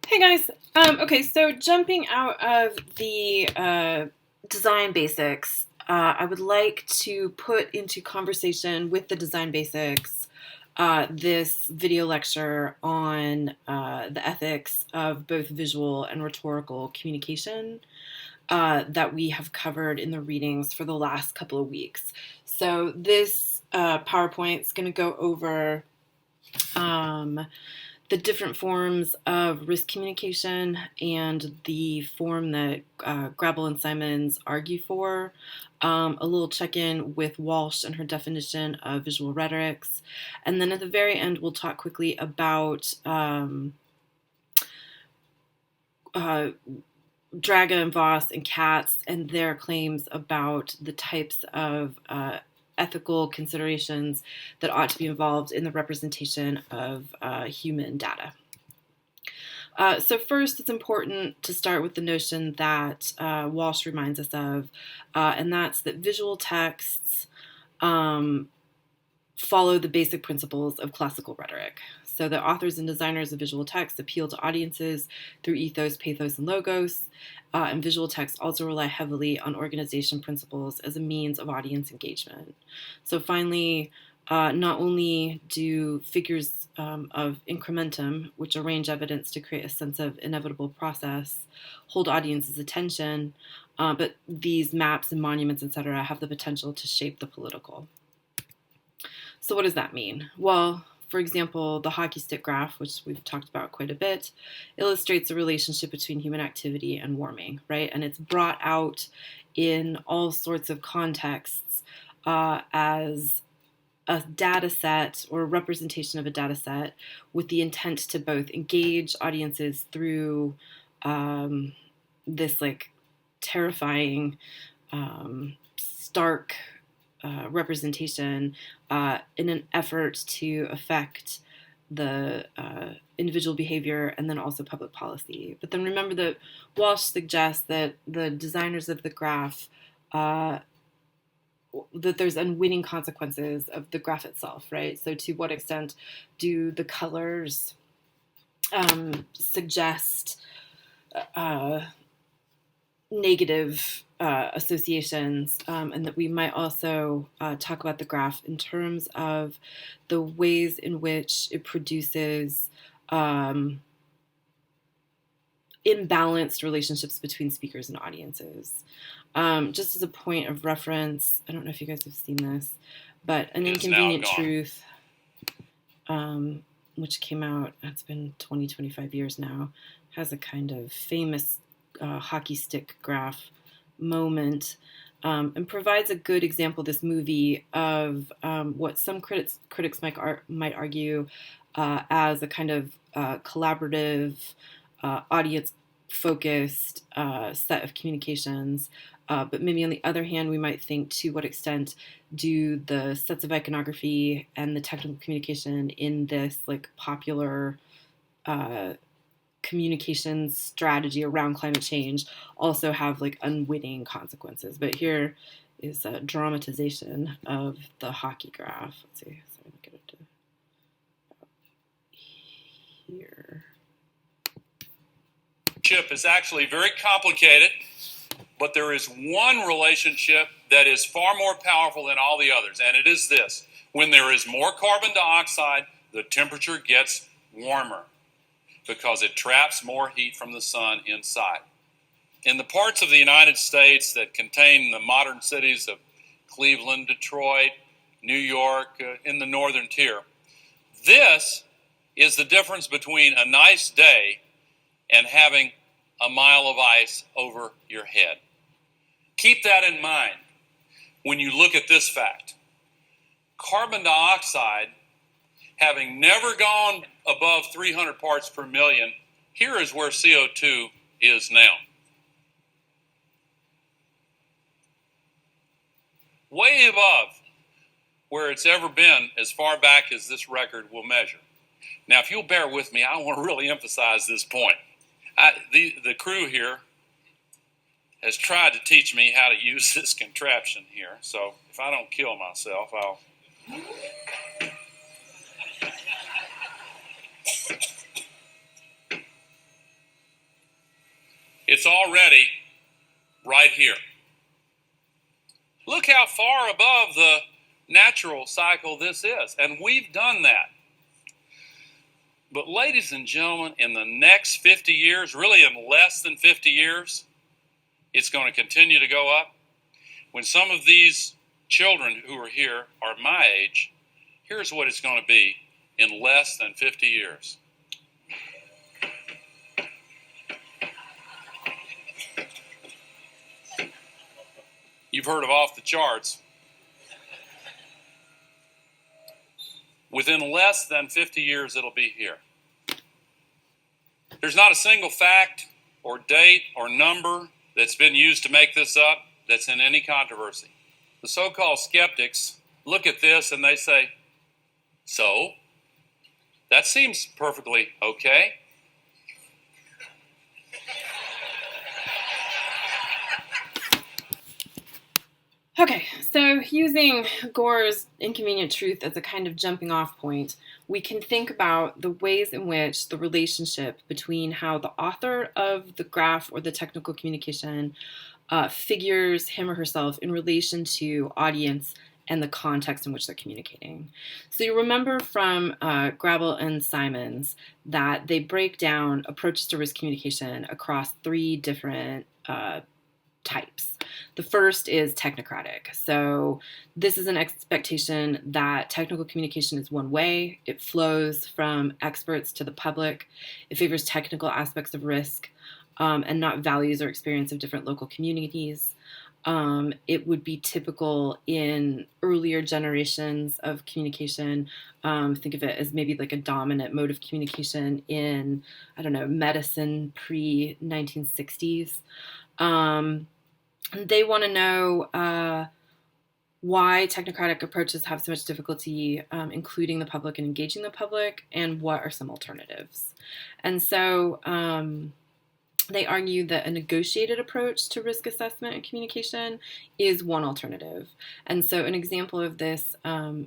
Hey guys. Okay, so jumping out of the design basics, I would like to put into conversation with the design basics this video lecture on the ethics of both visual and rhetorical communication that we have covered in the readings for the last couple of weeks. So this PowerPoint is going to go over the different forms of risk communication and the form that Grabble and Simons argue for, a little check-in with Walsh and her definition of visual rhetorics, and then at the very end we'll talk quickly about Draga and Voss and Katz and their claims about the types of ethical considerations that ought to be involved in the representation of human data. So first, it's important to start with the notion that Walsh reminds us of, and that's that visual texts follow the basic principles of classical rhetoric. So the authors and designers of visual text appeal to audiences through ethos, pathos, and logos, and visual texts also rely heavily on organization principles as a means of audience engagement. So finally, not only do figures of incrementum, which arrange evidence to create a sense of inevitable process, hold audiences' attention, but these maps and monuments, etc., have the potential to shape the political. So what does that mean? Well, for example, the hockey stick graph, which we've talked about quite a bit, illustrates the relationship between human activity and warming, right? And it's brought out in all sorts of contexts as a data set or a representation of a data set with the intent to both engage audiences through this like terrifying, stark representation in an effort to affect the individual behavior and then also public policy. But then remember that Walsh suggests that the designers of the graph that there's unwitting consequences of the graph itself, right? So to what extent do the colors suggest negative associations, and that we might also talk about the graph in terms of the ways in which it produces imbalanced relationships between speakers and audiences. Just as a point of reference, I don't know if you guys have seen this, but An Inconvenient Truth, which came out, it's been 20, 25 years now, has a kind of famous hockey stick graph moment, and provides a good example, this movie, of what some critics might argue as a kind of collaborative, audience-focused set of communications. But maybe on the other hand, we might think, to what extent do the sets of iconography and the technical communication in this like popular communications strategy around climate change also have like unwitting consequences. But here is a dramatization of the hockey graph. Let's see, so let me get it to here. Relationship is actually very complicated, but there is one relationship that is far more powerful than all the others, and it is this. When there is more carbon dioxide, the temperature gets warmer because it traps more heat from the sun inside. In the parts of the United States that contain the modern cities of Cleveland, Detroit, New York, in the northern tier, this is the difference between a nice day and having a mile of ice over your head. Keep that in mind when you look at this fact. Carbon dioxide, having never gone above 300 parts per million, here is where CO2 is now. Way above where it's ever been as far back as this record will measure. Now, if you'll bear with me, I want to really emphasize this point. The crew here has tried to teach me how to use this contraption here, so if I don't kill myself, I'll... It's already right here. Look how far above the natural cycle this is, and we've done that. But ladies and gentlemen, in the next 50 years, really in less than 50 years, it's going to continue to go up. When some of these children who are here are my age, here's what it's going to be in less than 50 years. You've heard of off the charts. Within less than 50 years, it'll be here. There's not a single fact or date or number that's been used to make this up that's in any controversy. The so-called skeptics look at this and they say, so? That seems perfectly okay. Okay, so using Gore's inconvenient truth as a kind of jumping off point, we can think about the ways in which the relationship between how the author of the graph or the technical communication figures him or herself in relation to audience and the context in which they're communicating. So you remember from Grabble and Simons that they break down approaches to risk communication across three different types. The first is technocratic. So this is an expectation that technical communication is one way. It flows from experts to the public. It favors technical aspects of risk and not values or experience of different local communities. It would be typical in earlier generations of communication. Think of it as maybe like a dominant mode of communication in, I don't know, medicine pre-1960s. They want to know why technocratic approaches have so much difficulty including the public and engaging the public, and what are some alternatives. And so they argue that a negotiated approach to risk assessment and communication is one alternative. And so an example of this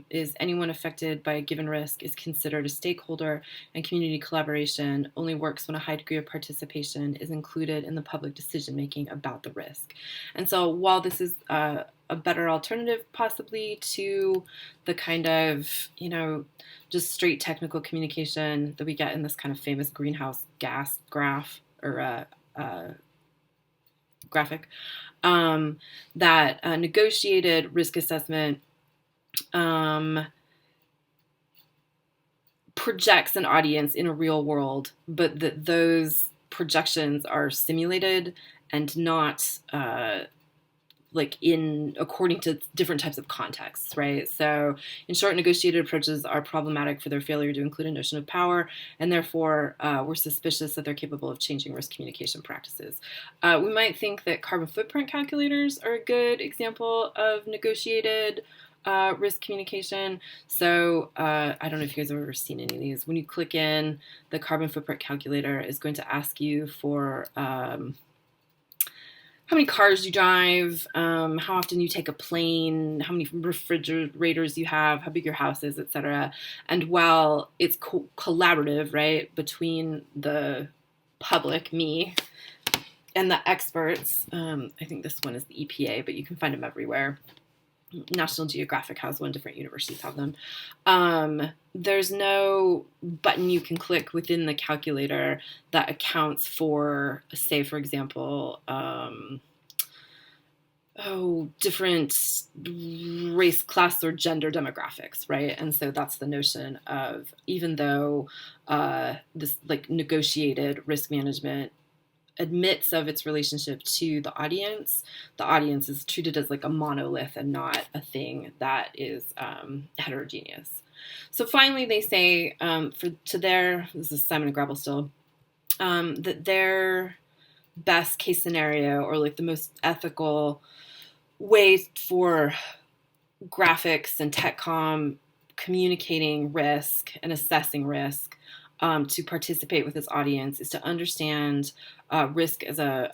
is anyone affected by a given risk is considered a stakeholder, and community collaboration only works when a high degree of participation is included in the public decision-making about the risk. And so while this is a better alternative possibly to the kind of, just straight technical communication that we get in this kind of famous greenhouse gas graph, or graphic, that negotiated risk assessment projects an audience in a real world, but that those projections are simulated and not according to different types of contexts, right? So in short, negotiated approaches are problematic for their failure to include a notion of power, and therefore we're suspicious that they're capable of changing risk communication practices. We might think that carbon footprint calculators are a good example of negotiated risk communication. So I don't know if you guys have ever seen any of these. When you click in, the carbon footprint calculator is going to ask you for how many cars you drive, how often you take a plane, how many refrigerators you have, how big your house is, etc. And while it's collaborative, right, between the public, me, and the experts, I think this one is the EPA, but you can find them everywhere. National Geographic has one, different universities have them. There's no button you can click within the calculator that accounts for, say, for example, different race, class, or gender demographics, right? And so that's the notion of, even though this negotiated risk management admits of its relationship to the audience is treated as like a monolith and not a thing that is heterogeneous. So finally, they say this is Simon and Grabble still, that their best case scenario, or like the most ethical way for graphics and TechComm communicating risk and assessing risk, to participate with his audience is to understand risk as a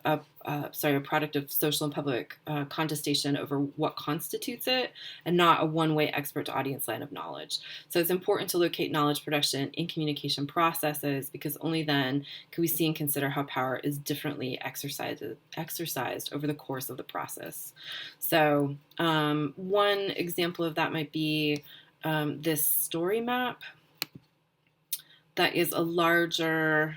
product of social and public contestation over what constitutes it, and not a one-way expert to audience line of knowledge. So it's important to locate knowledge production in communication processes, because only then can we see and consider how power is differently exercised over the course of the process. So one example of that might be this story map that is a larger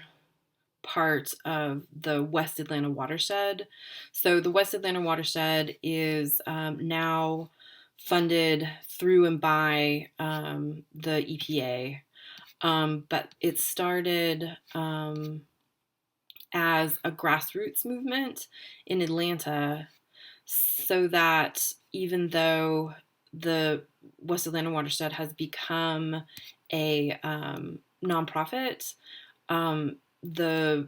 part of the West Atlanta watershed. So the West Atlanta watershed is now funded through and by the EPA, but it started as a grassroots movement in Atlanta, so that even though the West Atlanta watershed has become a nonprofit, the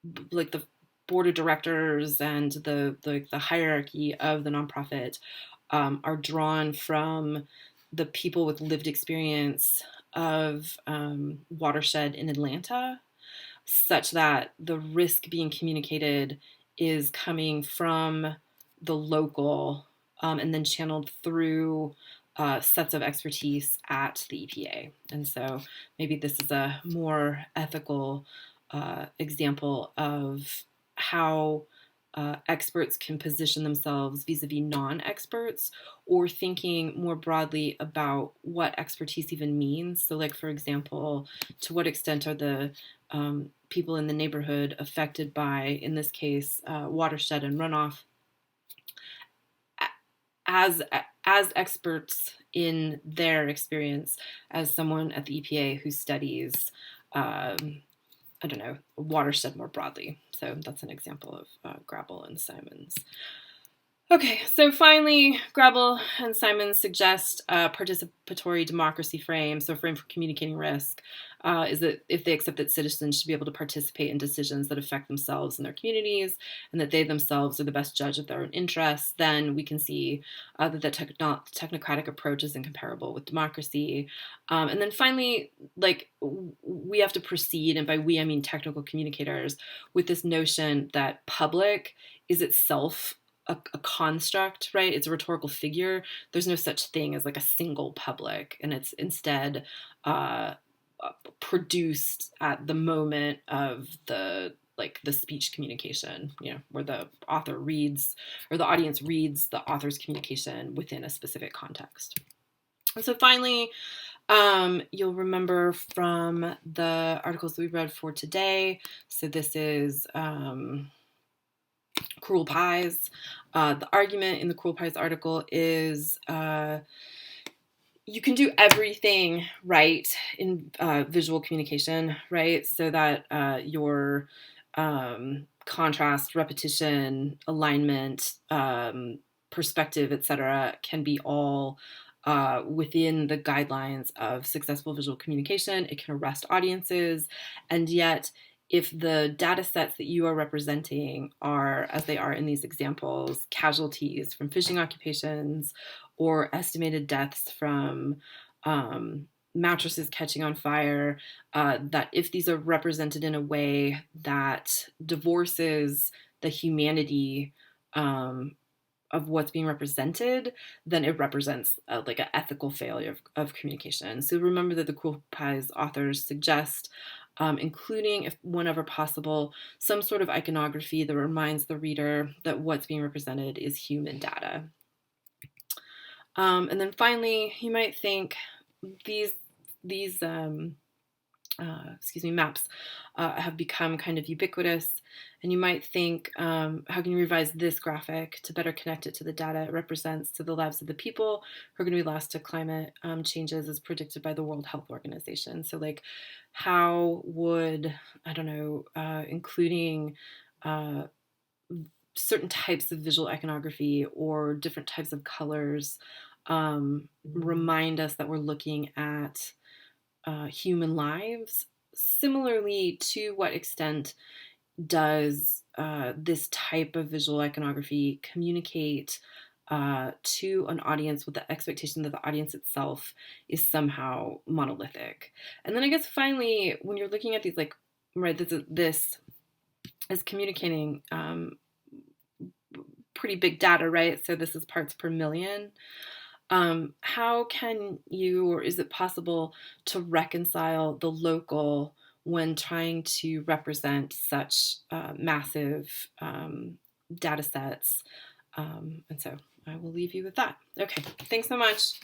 the board of directors and the hierarchy of the nonprofit are drawn from the people with lived experience of watershed in Atlanta, such that the risk being communicated is coming from the local and then channeled through sets of expertise at the EPA. And so maybe this is a more ethical example of how experts can position themselves vis-a-vis non-experts, or thinking more broadly about what expertise even means. So like, for example, to what extent are the people in the neighborhood affected by, in this case, watershed and runoff, as experts in their experience as someone at the EPA who studies I don't know, watershed more broadly. So that's an example of Grabble and Simons. Okay, so finally, Grabble and Simons suggest a participatory democracy frame. So a frame for communicating risk is that if they accept that citizens should be able to participate in decisions that affect themselves and their communities, and that they themselves are the best judge of their own interests, then we can see that the technocratic approach is incomparable with democracy. And then finally, like, we have to proceed, and by we I mean technical communicators, with this notion that public is itself a construct, right? It's a rhetorical figure. There's no such thing as like a single public, and it's instead produced at the moment of the speech communication, where the author reads, or the audience reads the author's communication within a specific context. And so finally, you'll remember from the articles that we read for today. So this is Cruel Pies. The argument in the Cruel Pies article is you can do everything right in visual communication, right? So that your contrast, repetition, alignment, perspective, etc., can be all within the guidelines of successful visual communication. It can arrest audiences, and yet if the data sets that you are representing are, as they are in these examples, casualties from fishing occupations or estimated deaths from mattresses catching on fire, that if these are represented in a way that divorces the humanity of what's being represented, then it represents like an ethical failure of communication. So remember that the Cruel Pies authors suggest including, if whenever possible, some sort of iconography that reminds the reader that what's being represented is human data. And then finally, you might think these maps have become kind of ubiquitous, and you might think, how can you revise this graphic to better connect it to the data it represents, to the lives of the people who are going to be lost to climate changes as predicted by the World Health Organization? So like, how would, I don't know, including certain types of visual iconography or different types of colors remind us that we're looking at human lives? Similarly, to what extent does this type of visual iconography communicate to an audience with the expectation that the audience itself is somehow monolithic. And then I guess finally, when you're looking at these, like, right, this is communicating pretty big data, right? So this is parts per million. How can you, or is it possible to reconcile the local when trying to represent such massive data sets? And so I will leave you with that. Okay, thanks so much.